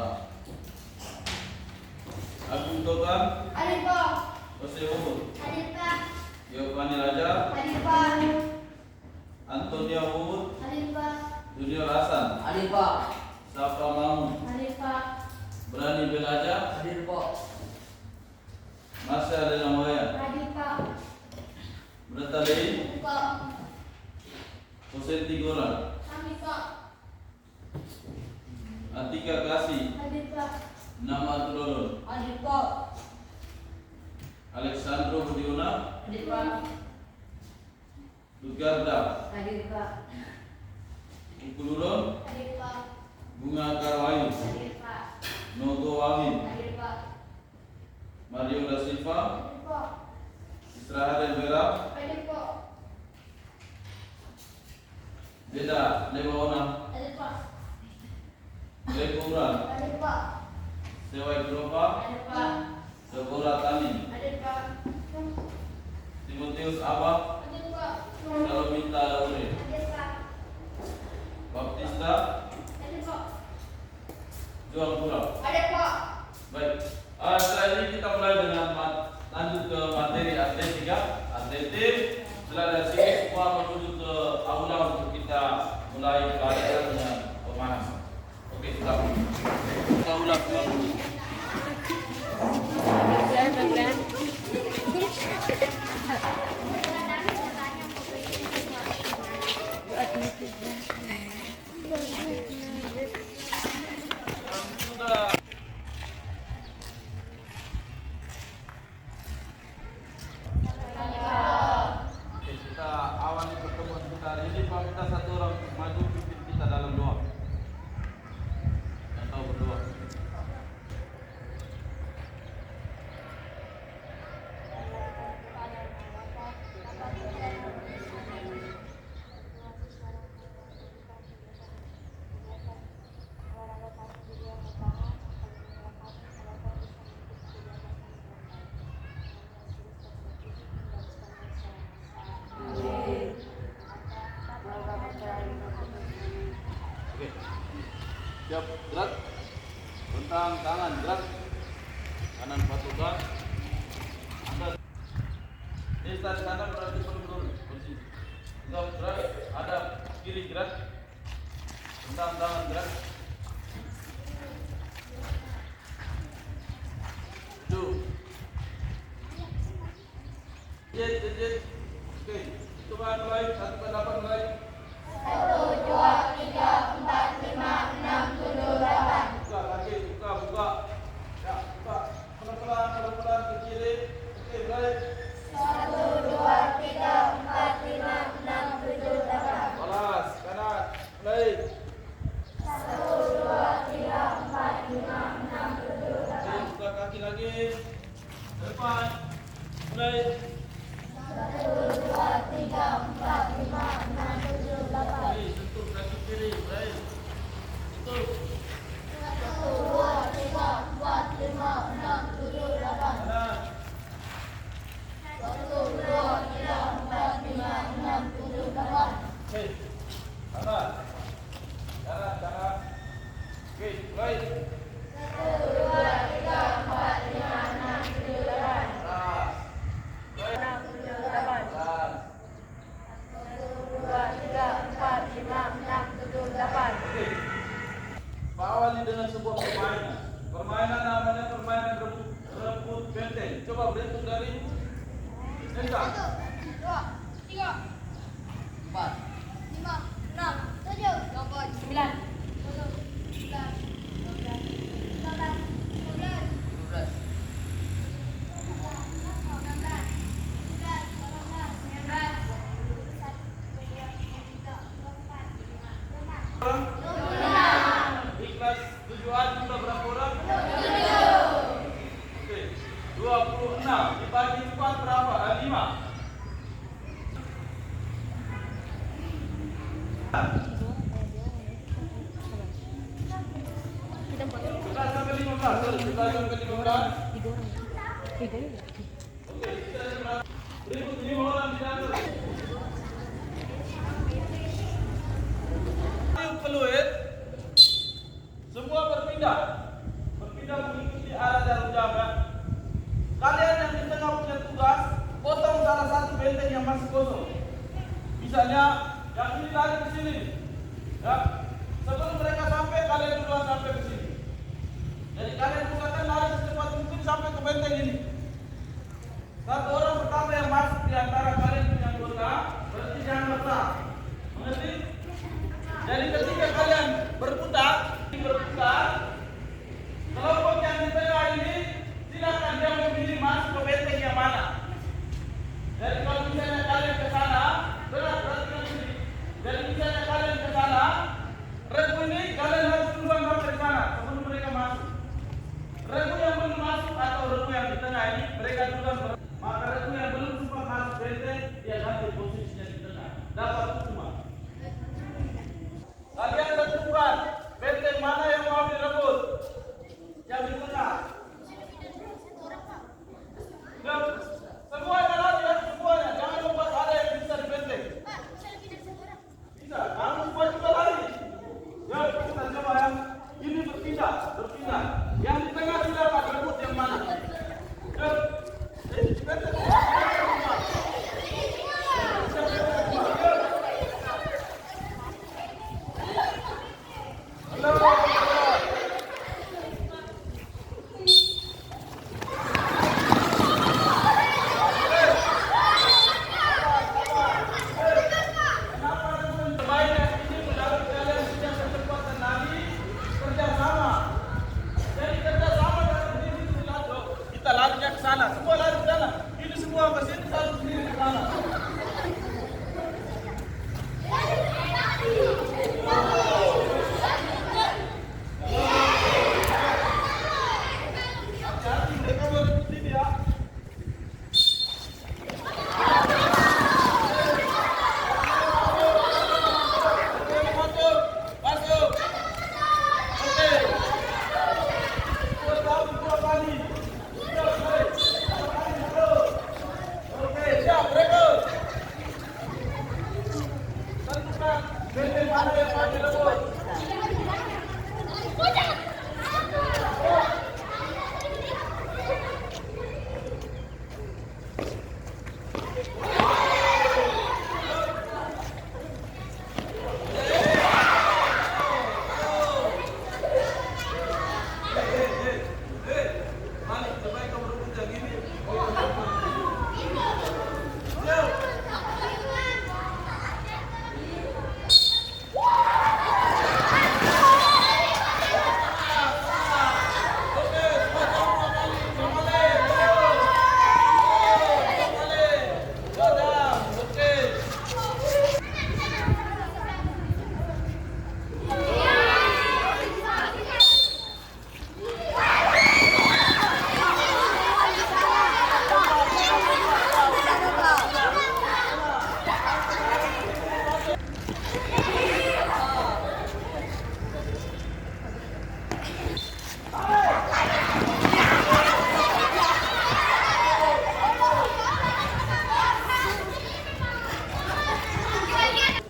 A. Agung Togan. Hadir Pak. Jose Uhud. Hadir Pak. Giovanni Raja. Hadir Pak. Antonia Uhud. Hadir Pak. Junior Hasan. Hadir Pak. Safa Mahmud. Hadir Pak. Berani Belaja. Hadir Pak. Masya Adela Maya. Hadir Pak. Berta Lei. Hadir Pak. Hussein Tigora. Hadir Pak. Atika Kasih. Hadir Pak. Nama Tudodon. Hadir Pak. Alexandro Budiona. Hadir Pak. Lugarda. Hadir Pak. Ukulurun. Hadir Pak. Bunga Karwayu. Hadir Pak. Nogo Wamin. Hadir Pak. Mario da Silva. Hadir Pak. Israel Elvera. Hadir Pak. Deda Lewaona. Hadir Pak. Leguran. Hadir Pak. Sewai Gropa. Hadir Pak. Deborah Tani. Hadir Pak. Timotius Abah. Hadir Pak. Salominta Laure. Hadir Pak. Baptista. Hadir Pak. Juang Pura. Hadir Pak. Baik. Setelah ini kita mulai dengan lanjut ke materi atletika. Atletik. Setelah dari sini semua menuju ke aula untuk kita mulai pelajaran dengan pemanasan. Oke, silakan. Kita ulang dulu. Oke, kita awali pertemuan kita hari ini. Pak, minta satu orang maju pimpin kita dalam doa. Yang tahu berdoa. Oke. Siap, gerak. Bentang tangan, gerak. Kanan patukan. Angkat. Ini start kanan berarti turun. Posisi. Gerak, gerak. Ada kiri gerak. Bentang tangan, gerak. Tujuh. Jet. Oke. Coba mulai. 1 ke 8 mulai. 1, 2, 3, 4, 5, 6, 7, 8. Buka lagi, buka. Ya, buka. Pelan-pelan ke kiri. Oke, baik. 1, 2, 3, 4, 5, 6, 7, 8. Balas, kanan. Baik. 1, 2, 3, 4, 5, 6, 7, Oke, 8. buka kaki lagi. Depan. Mulai. 1, 2, 3, 4, 5, 6, 7, 8. Oke, sentuh kaki kiri. Baik. Sentuh. 1, 2, 3, 4, 5, 6, 7, 8. Kanan. 1, 2, 3, 4, 5, 6, 7, 8. Oke. Kanan. Kanan. Oke, mulai. 1, 2, 3, 4, 5, 6, 7, 8. Keras. Baik. 6, 7, 8. Kanan. 1, 2, 3, 4, 5, 6, 7, 8. Oke. Pak awali dengan sebuah permainan. Permainan namanya permainan rebut benteng. Coba berhitung dari Nesa. 1, 2, 3, 4. 5, 6, 7, 8, 9, 10, 11, 12, 13, 14, 12. 26. Di kelas 7A jumlah berapa orang? 7. Oke. 26 dibagi 4 berapa? 5. Kita sampai 15. Kita sampai 15. Oke, kita berikut 5 orang di dalam. Peluit semua berpindah. tidak mengikuti arah jarum jam ya. Kalian yang di tengah punya tugas, potong salah satu benteng yang masih kosong. Misalnya yang ini lari ke sini, ya. Sebelum mereka sampai, kalian duluan sampai ke sini. Jadi kalian usahakan lari secepat mungkin sampai ke benteng ini. Satu orang pertama yang masuk di antara kalian punya anggota, berarti jangan bergerak. Mengerti? Jadi ketika kalian berputar, kelompok yang di tengah ini silakan dia memilih masuk ke benteng yang mana. Jadi kalau misalnya kalian ke sana, berarti ke sini. Jadi misalnya kalian ke sana, regu ini kalian harus duluan sampai ke sana sebelum mereka masuk. Regu yang belum masuk atau regu yang di tengah ini mereka duluan. Maka regu yang belum sempat masuk benteng dia ganti posisinya di tengah. Dapat cuma. Kalian tentukan benteng mana yang mau direbut. Yang di tengah. Ya, semuanya lagi ya, semuanya. Jangan membuat ada yang bisa di benteng. Bisa, kamu buat juga lari. Ya, kita coba yang ini berpindah. Yang di tengah silakan rebut yang mana. Ya, di benteng. Semua lari ke sana. Ini semua ke sini, satu sendiri ke sana. Hati-hati mereka berebut ini ya. Masuk. Oke. Dua kali. Oke, siap, berebut. Tentukan benteng mana yang mau direbut. Malik, sebaik kamu rebut yang ini.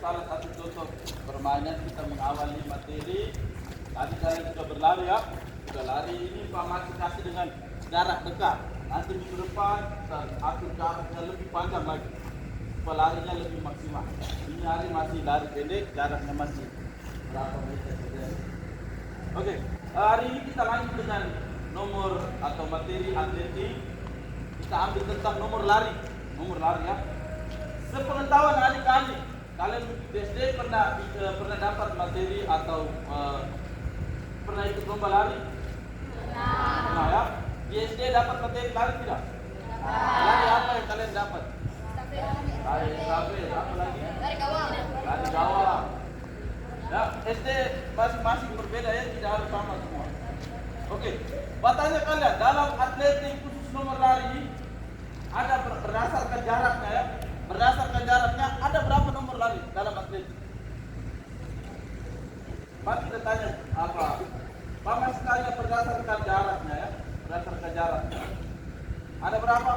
Salah satu contoh permainan kita mengawali materi. Tadi kalian sudah berlari ya, sudah lari. Ini Pak masih kasih dengan jarak dekat. Nanti minggu depan atur jaraknya lebih panjang lagi, supaya larinya lebih maksimal. Ini hari masih lari pendek, jaraknya masih berapa meter saja. Oke, hari ini kita lanjut dengan nomor atau materi atletik. Kita ambil tentang nomor lari ya. Sepengetahuan adik-adik, kalian di SD pernah dapat materi atau pernah ikut lomba lari? Pernah ya? Di SD dapat materi lari tidak? Lari apa yang kalian dapat? Lari estafet, apa lagi? Lari gawang. Ya, SD masing-masing berbeda ya, tidak harus sama semua. Oke, bertanya kalian, dalam atletik khusus nomor lari ada berdasarkan jaraknya ya. Berdasarkan jaraknya ada berapa nomor lari dalam atletik? Pak kita tanya apa? Pak Mas tanya berdasarkan jaraknya ya. Berdasarkan jaraknya. Ada berapa?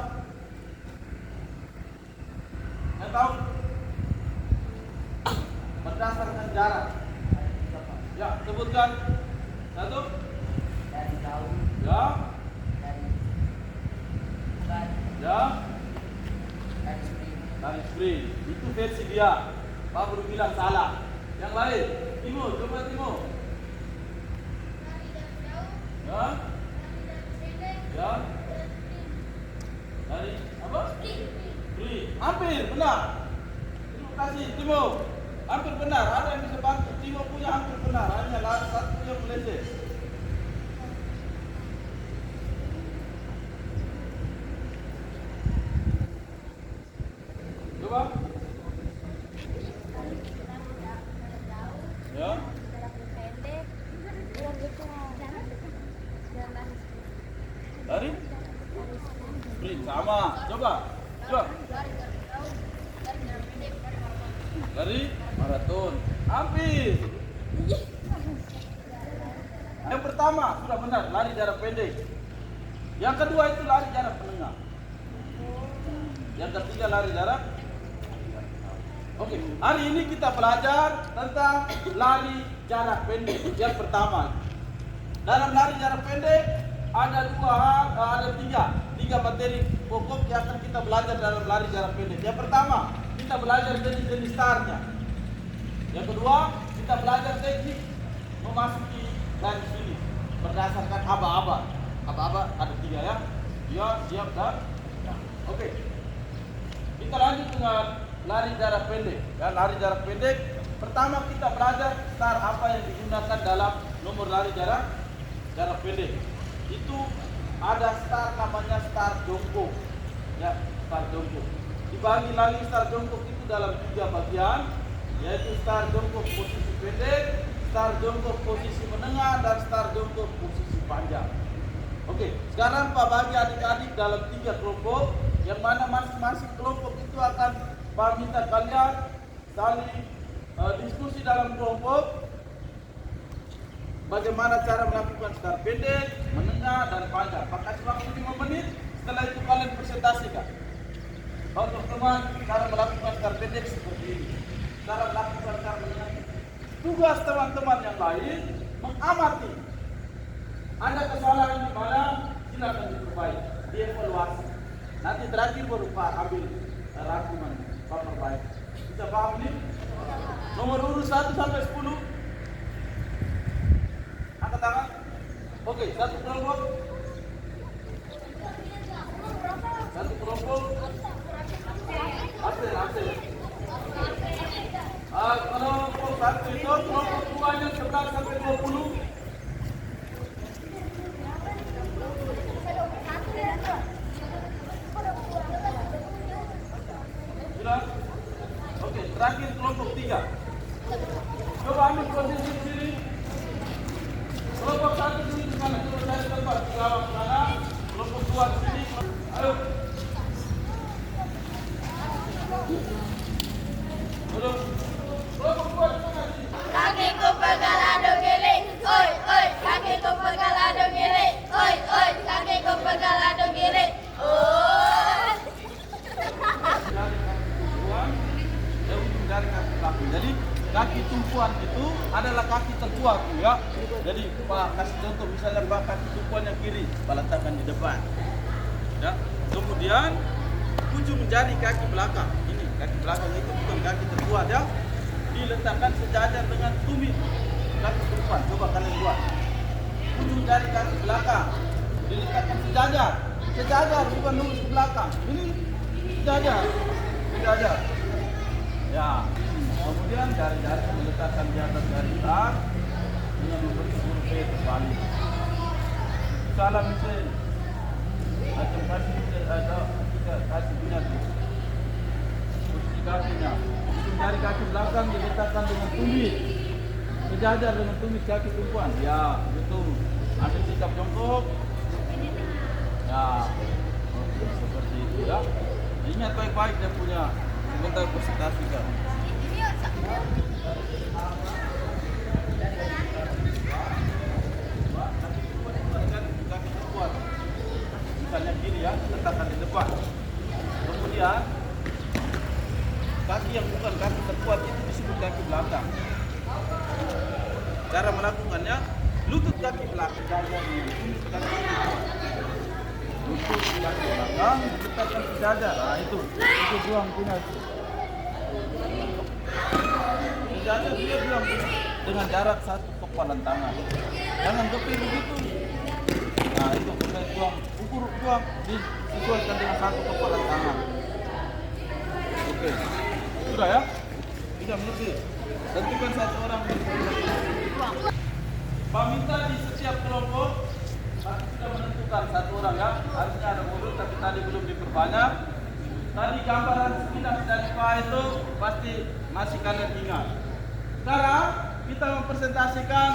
Yang tahu? Berdasarkan jarak. Ya, sebutkan. Satu. sprint. Itu versi dia. Pak baru bilang salah. Yang lain, Timo, coba Timo. Ya? Ya? Dari apa? Sprint. Hampir benar. Terima kasih Timo. Hampir benar. Ada yang bisa bantu. Timo punya hampir benar. Hanya lari satu yang meleset. Coba. Ya. Lari. Sprint sama. Coba. Coba. Lari maraton. Hampir. Yang pertama sudah benar, lari jarak pendek. Yang kedua itu lari jarak menengah. Yang ketiga lari jarak. Oke, hari ini kita belajar tentang lari jarak pendek. Yang pertama, dalam lari jarak pendek ada tiga materi pokok yang akan kita belajar dalam lari jarak pendek. Yang pertama, kita belajar jenis-jenis startnya. Yang kedua, kita belajar teknik memasuki garis finish berdasarkan aba-aba. Aba-aba ada 3 ya. Dia siap dan ya. Oke. Kita lanjut dengan lari jarak pendek. Ya, lari jarak pendek. Pertama kita belajar start apa yang digunakan dalam nomor lari jarak pendek. Itu ada start namanya start jongkok. Ya, start jongkok. Dibagi lagi start jongkok itu dalam 3 bagian, yaitu start jongkok posisi pendek, start jongkok posisi menengah, dan start jongkok posisi panjang. Oke, sekarang Pak bagi adik-adik dalam 3 kelompok, yang mana masing-masing kelompok itu akan Pak minta kalian saling diskusi dalam kelompok bagaimana cara melakukan start pendek, menengah, dan panjang. Pak kasih waktu 5 menit, setelah itu kalian presentasikan. Untuk teman, cara melakukan start pendek seperti ini. Cara melakukan start menengah. Tugas teman-teman yang lain mengamati. Ada kesalahan di mana, silakan diperbaiki, dievaluasi. Nanti terakhir baru Pak ambil rangkuman, Pak perbaiki. Bisa paham ini? Nomor urut 1 sampai 10. Angkat tangan. Oke, satu kelompok. Satu kelompok. Hasil. Kelompok 1 itu kelompok 2 nya 11 sampai 20. Sudah? Oke, terakhir kelompok 3. Coba ambil posisi di sini. Kelompok 1 di sini mana? Coba cari tempat di bawah sana. Kelompok 2 di sini. Ayo. Belum. Kelompok 2 di mana sini? Kakiku pegal aduk giling, oi oi. Kakiku pegal aduk giling, oi oi. Kakiku pegal aduk giling, oi. Dari kaki belakang. Jadi kaki tumpuan itu adalah kaki terkuat ya. Jadi Pak kasih contoh misalnya Pak kaki tumpuan yang kiri, Pak letakkan di depan. Ya. Kemudian ujung jari kaki belakang. Ini kaki belakang itu bukan kaki terkuat ya. Diletakkan sejajar dengan tumit kaki tumpuan. Coba kalian buat. Ujung jari kaki belakang diletakkan sejajar. Sejajar bukan lurus ke belakang. Ini sejajar. Ya, kemudian jari-jari diletakkan di atas garisan dengan membentuk huruf V terbalik. Salam mesin. Macam kasih punya posisi kakinya. Ujung jari kaki belakang diletakkan dengan tumit. Sejajar dengan tumit kaki tumpuan. Ya, betul. Ambil sikap jongkok. Ya, oke, seperti itu ya. Ingat baik-baik dia punya. Sebentar presentasikan. Kaki terkuat. Misalnya kiri ya, letakkan di depan. Kemudian kaki yang bukan kaki terkuat itu disebut kaki belakang. Cara melakukannya, lutut kaki belakang. Lutut kaki belakang diletakkan sejajar. Nah itu ruang punya. Sengaja dia bilang dengan jarak 1 kepalan tangan. Jangan tepi begitu. Nah itu kita tuang, ukur tuang, disesuaikan dengan 1 kepalan tangan. Oke, sudah ya? 3 menit. Tentukan 1 orang. Pak minta di setiap kelompok pasti sudah menentukan 1 orang ya. Harusnya ada mulut tapi tadi belum diperbanyak. Tadi gambaran sekilas dari Pak itu pasti masih kalian ingat. Sekarang kita mempresentasikan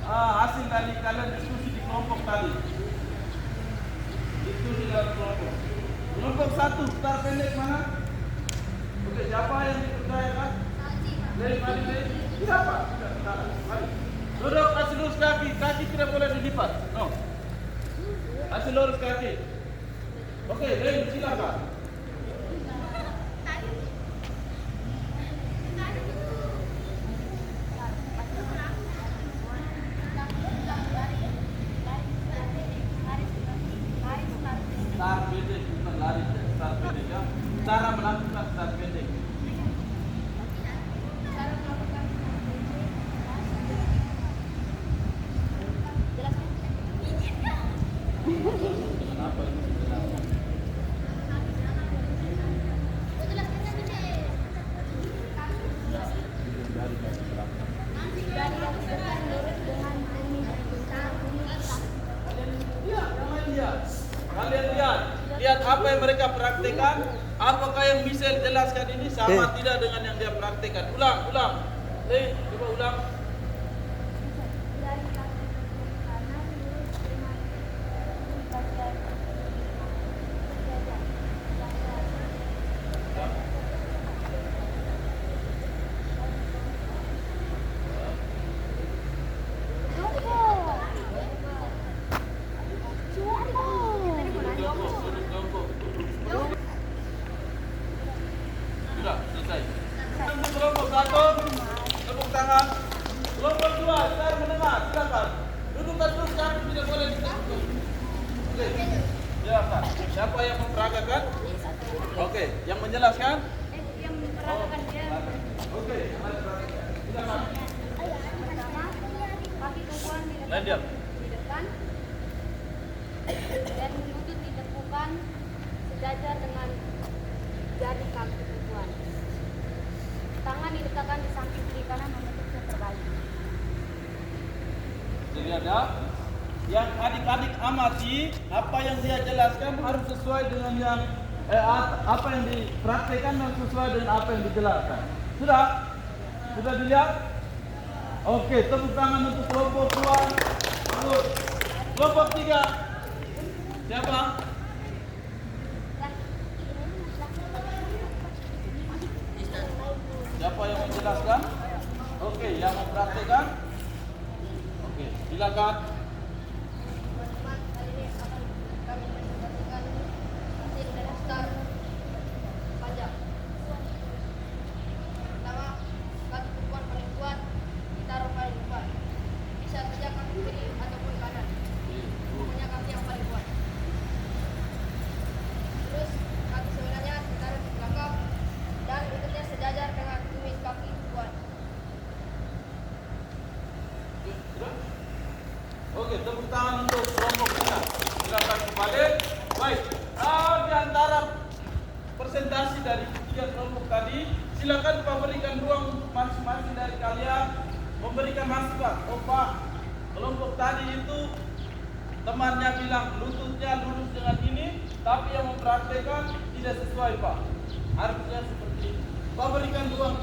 hasil dari kalian diskusi di kelompok tadi. Diskusi dalam kelompok. Kelompok 1, start pendek mana? Oke, siapa yang dipercayakan? Lei. Siapa? Mari. Duduk, kasih lurus kaki. Kaki tidak boleh dilipat. No. Kasih lurus kaki. Oke, Lei, silakan. Start pendek, bukan lari. Start pendek ya. Cara melakukan start pendek. Kenapa ini dijelaskan? Ya, dari kasih berapa? Kalian lihat apa yang mereka praktekkan. Apakah yang bisa jelaskan ini sama tidak dengan yang dia praktekkan? Ulang. Lei, coba ulang. Sudah, selesai. Untuk kelompok 1, tepuk tangan. Kelompok 2, saya mendengar, silakan. Dudukkan terus, kaki tidak boleh ditekan. Oke, silakan. Siapa yang memperagakan? Oke, yang menjelaskan? Yang memperagakan dia. Oke, silakan. Pertama, kaki tumpuan Lain diam. di depan dan lutut ditepukan sejajar dengan jari kaki tumpuan. Tangan diletakkan di samping kiri kanan membentuk terbalik. Jadi ada yang adik-adik amati apa yang dia jelaskan harus sesuai dengan yang apa yang dipraktekkan dan sesuai dengan apa yang dijelaskan. Sudah dilihat? Oke, tepuk tangan untuk kelompok 2. Kelompok 3. Siapa? Siapa yang menjelaskan? Oke, yang mempraktekkan? Oke, silakan. Teman-teman, kali ini akan kami presentasikan hasil dari start panjang. Pertama, kaki tumpuan paling kuat ditaruh paling depan. Bisa saja kaki kiri ataupun kanan. Pokoknya kaki yang paling kuat. Terus kaki sebenarnya ditaruh di belakang dan lututnya sejajar dengan kumis kaki tumpuan. Sudah? Oke, tepuk tangan untuk kelompok kita. Silakan kembali. Baik, di antara presentasi dari 3 kelompok tadi, silakan Pak berikan ruang masing-masing dari kalian memberikan masukan. Oh Pak, kelompok tadi itu temannya bilang lututnya lurus dengan ini, tapi yang mempraktekkan tidak sesuai Pak. Harusnya seperti ini. Pak berikan ruang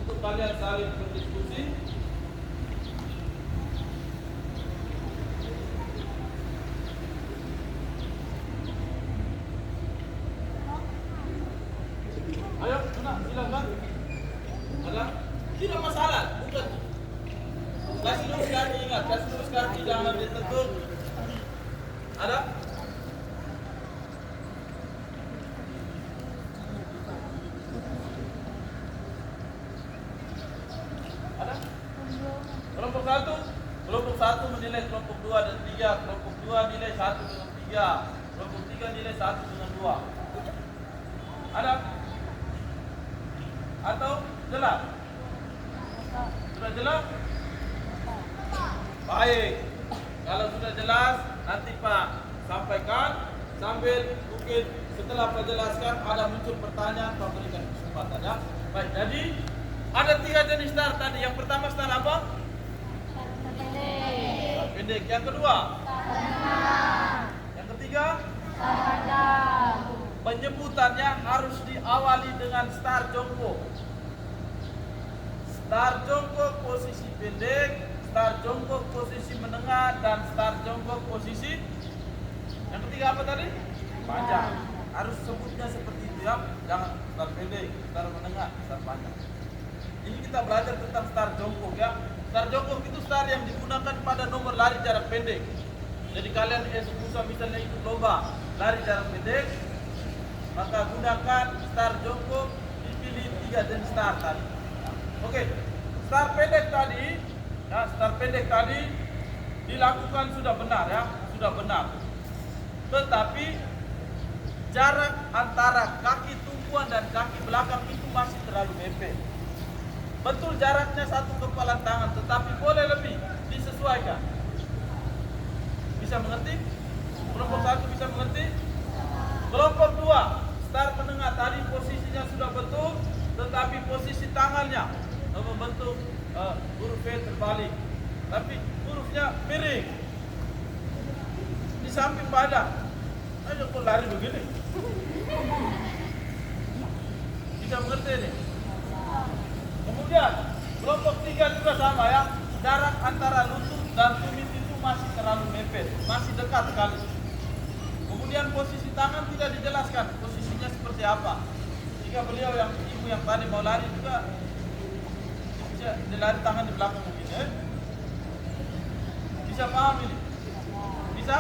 untuk kalian saling berdiskusi. Ayo, silakan. Ada? Tidak masalah, bukan. Kasih lurus kaki, ingat, kasih lurus kaki, jangan ditegur. Ada? Ada? Kelompok 1 menilai kelompok 2 dan 3, kelompok 2 nilai 1 dengan 3, kelompok 3 nilai 1 dengan 2. Ada? atau jelas? Sudah jelas? Baik. Kalau sudah jelas, nanti Pak sampaikan sambil mungkin setelah Pak jelaskan ada muncul pertanyaan, Pak berikan kesempatan ya. Baik, jadi ada 3 jenis star tadi. Yang pertama star apa? Star pendek. Yang kedua? Yang ketiga? Penyebutannya harus diawali dengan star jongkok. Star jongkok posisi pendek, star jongkok posisi menengah, dan star jongkok posisi yang ketiga apa tadi? Panjang. Harus sebutnya seperti itu ya. Jangan star pendek, star menengah, star panjang. Ini kita belajar tentang star jongkok ya. Star jongkok itu star yang digunakan pada nomor lari jarak pendek. Jadi kalian misalnya ikut lomba lari jarak pendek, maka gunakan star jongkok, dipilih 3 jenis star tadi. Oke, star pendek tadi, ya, star pendek tadi dilakukan sudah benar ya, sudah benar. Tetapi jarak antara kaki tumpuan dan kaki belakang itu masih terlalu mepet. Betul jaraknya 1 kepalan tangan, tetapi boleh lebih, disesuaikan. Bisa mengerti? Kelompok 1 bisa mengerti? Kelompok 2, star menengah tadi posisinya sudah betul, tetapi posisi tangannya membentuk huruf V terbalik, tapi hurufnya miring di samping badan. Ayo kok lari begini? Bisa mengerti nih? Kemudian kelompok 3 juga sama ya, jarak antara lutut dan tumit itu masih terlalu mepet, masih dekat sekali. Kemudian posisi tangan tidak dijelaskan posisinya seperti apa. Jika beliau yang ibu yang tadi mau lari juga bisa dilari tangan di belakang mungkin ya. Bisa paham ini? Bisa?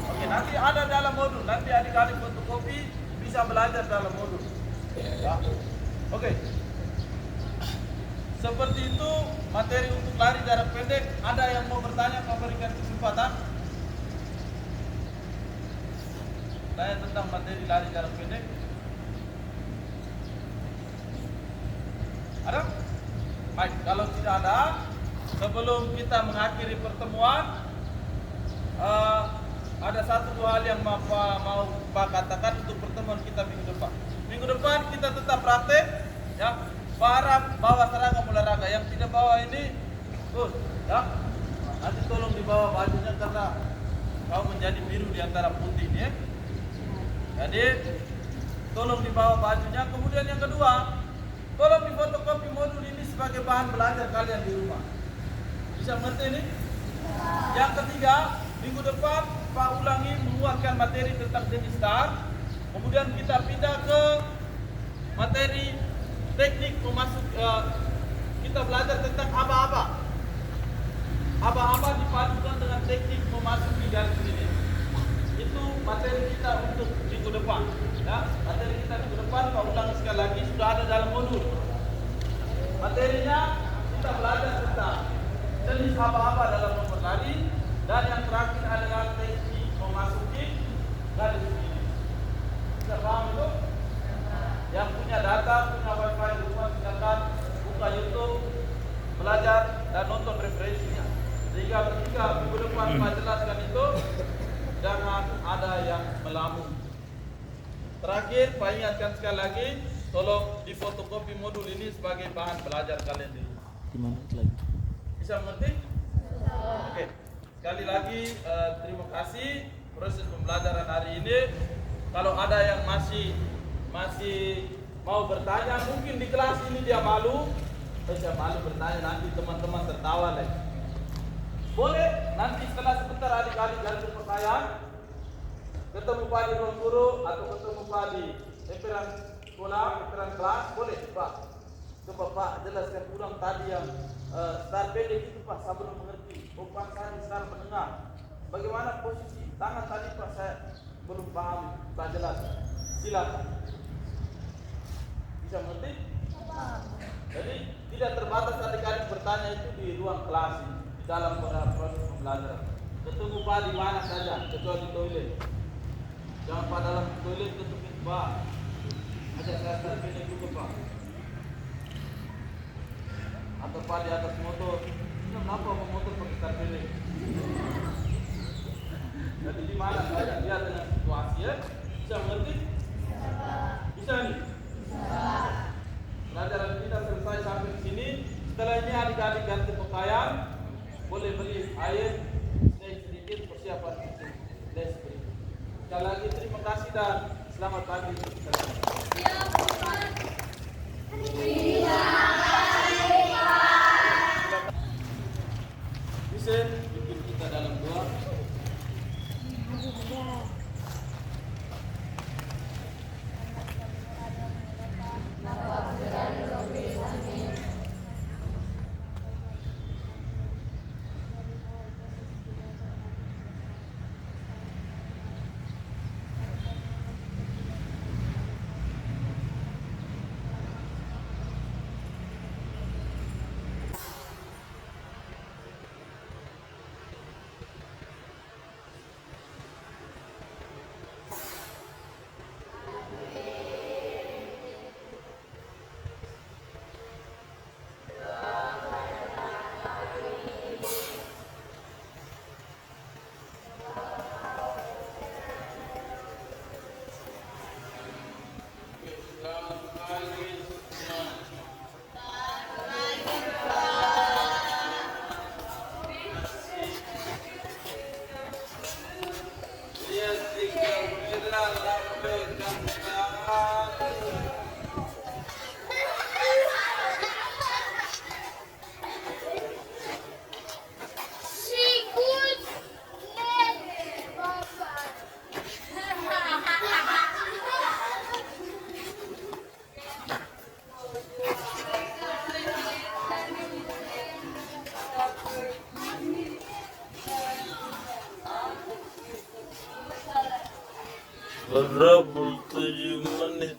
Oke, nanti ada dalam modul. Nanti adik-adik fotokopi bisa belajar dalam modul. Ya. Oke. Seperti itu materi untuk lari jarak pendek. Ada yang mau bertanya, mau berikan kesempatan? Tanya tentang materi lari jarak pendek. Ada? Baik, kalau tidak ada, sebelum kita mengakhiri pertemuan, ada 1-2 hal yang mau Pak katakan untuk pertemuan kita minggu depan. Minggu depan kita tetap praktek, ya. Pak harap bawa seragam olahraga. Yang tidak bawa ini, ya. Nanti tolong dibawa bajunya karena kau menjadi biru di antara putih ya. Jadi tolong dibawa bajunya. Kemudian yang kedua, tolong difotokopi modul ini sebagai bahan belajar kalian di rumah. Bisa mengerti ini? Yang ketiga, minggu depan Pak ulangi menguatkan materi tentang jenis star. Kemudian kita pindah ke materi teknik memasuk. Kita belajar tentang aba-aba. Aba-aba dipadukan dengan teknik memasuki garis finish. Itu materi kita untuk minggu depan. Ya, materi kita minggu depan Pak ulangi sekali lagi, sudah ada dalam modul. Materinya kita belajar tentang jenis aba-aba dalam nomor lari, dan yang terakhir adalah teknik memasuki garis finish. Bisa paham itu? Yang punya data, punya wifi di rumah, silakan buka YouTube, belajar dan nonton referensinya. Sehingga ketika minggu depan Pak jelaskan itu, jangan ada yang melamun. Terakhir, Pak ingatkan sekali lagi, tolong difotokopi modul ini sebagai bahan belajar kalian di rumah. 5 menit lagi. Bisa mengerti? Oke. Sekali lagi terima kasih proses pembelajaran hari ini. Kalau ada yang masih mau bertanya, mungkin di kelas ini dia malu, saya malu bertanya, nanti teman-teman tertawa lagi. Boleh nanti setelah sebentar adik-adik ganti pertanyaan, ketemu Pak di ruang guru atau ketemu Pak di emperan sekolah, emperan kelas, boleh Pak. Coba Pak jelaskan ulang tadi yang star pendek itu Pak, saya belum mengerti. Pak saya di star menengah. Bagaimana posisi tangan tadi Pak, saya belum paham. Pak jelaskan. Silakan. Bisa mengerti? Jadi tidak terbatas adik-adik bertanya itu di ruang kelas ini, di dalam proses pembelajaran. Ketemu Pak di mana saja, kecuali di toilet. Jangan Pak dalam toilet ketemu Pak. Ajak saya pendek juga Pak. atau Pak di atas motor. Kenapa memotor pakai tarpeling? Jadi di mana saya lihat dengan situasi ya? Bisa mengerti? Bisa nih. Pelajaran kita selesai sampai di sini. Setelah ini adik-adik ganti pakaian, boleh beli air, sedikit persiapan les berikut. Sekali lagi terima kasih dan selamat pagi. Bisa bikin kita dalam doa. Berapa 7 menit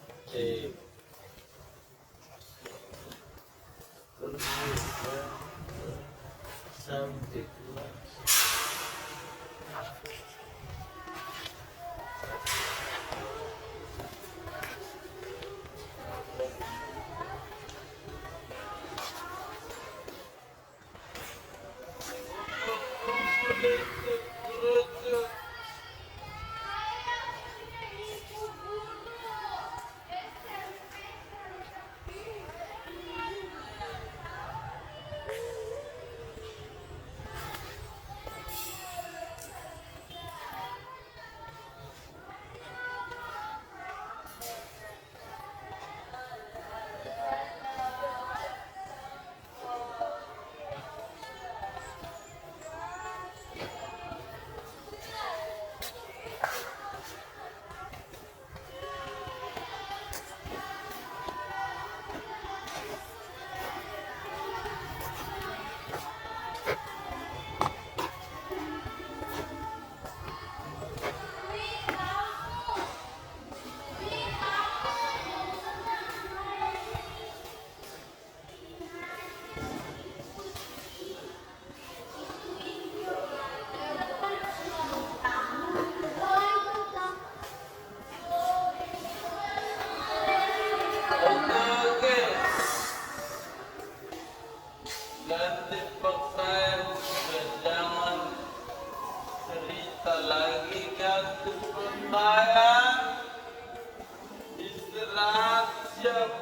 sampai kelas. Ganti pakaian, jangan cerita lagi. Ganti pakaian, istirahat, siap